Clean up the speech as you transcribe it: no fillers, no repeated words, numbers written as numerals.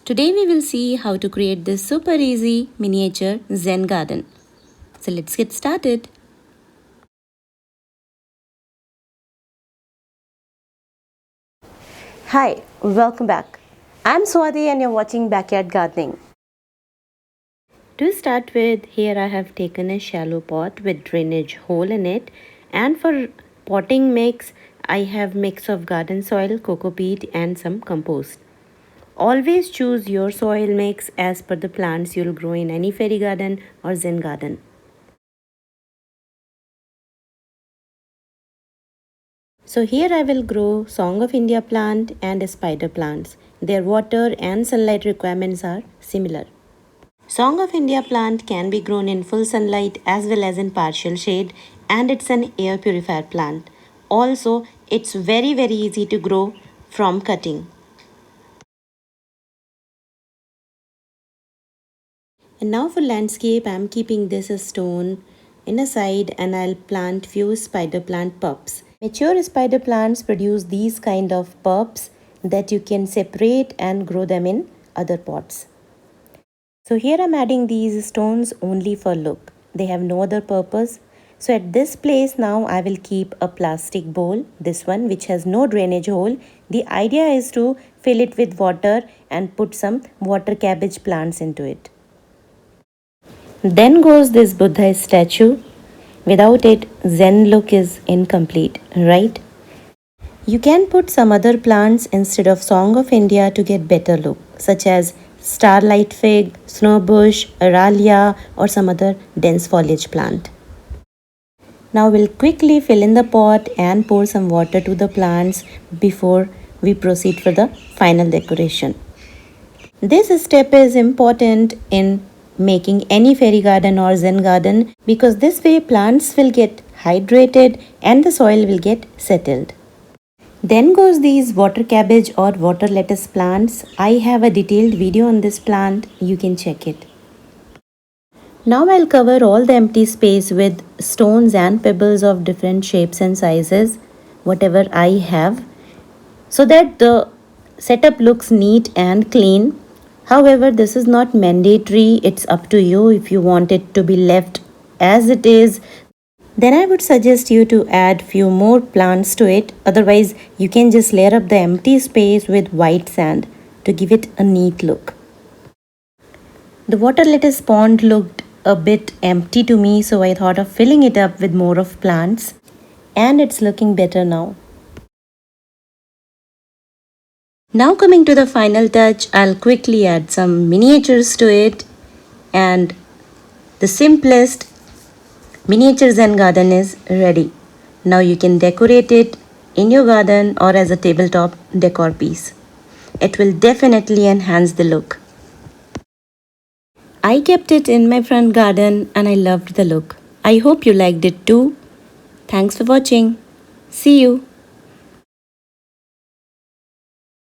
Today we will see how to create this super easy miniature Zen garden. So let's get started. Hi, welcome back. I'm Swati and you're watching Backyard Gardening. To start with, here I have taken a shallow pot with drainage hole in it, and for potting mix I have mix of garden soil, cocopeat and some compost. Always choose your soil mix as per the plants you'll grow in any fairy garden or Zen garden. So here I will grow Song of India plant and spider plants. Their water and sunlight requirements are similar. Song of India plant can be grown in full sunlight as well as in partial shade, and it's an air purifier plant. Also, it's very easy to grow from cutting. And now for landscape, I'm keeping this a stone in a side and I'll plant few spider plant pups. Mature spider plants produce these kind of pups that you can separate and grow them in other pots. So here I'm adding these stones only for look. They have no other purpose. So at this place now I will keep a plastic bowl, this one which has no drainage hole. The idea is to fill it with water and put some water cabbage plants into it. Then goes this Buddha statue. Without it, Zen look is incomplete, right? You can put some other plants instead of Song of India to get better look, such as starlight fig, snowbush, aralia, or some other dense foliage plant. Now we'll quickly fill in the pot and pour some water to the plants before we proceed for the final decoration. This step is important in making any fairy garden or Zen garden because this way plants will get hydrated and the soil will get settled. Then goes these water cabbage or water lettuce plants. I have a detailed video on this plant, you can check it. Now I'll cover all the empty space with stones and pebbles of different shapes and sizes, whatever I have, so that the setup looks neat and clean. However, this is not mandatory, it's up to you. If you want it to be left as it is, then I would suggest you to add few more plants to it. Otherwise, you can just layer up the empty space with white sand to give it a neat look. The water lettuce pond looked a bit empty to me, so I thought of filling it up with more of plants, and it's looking better now. Now coming to the final touch, I'll quickly add some miniatures to it, and the simplest miniature Zen garden is ready. Now you can decorate it in your garden or as a tabletop decor piece. It will definitely enhance the look. I kept it in my front garden and I loved the look. I hope you liked it too. Thanks for watching. See you.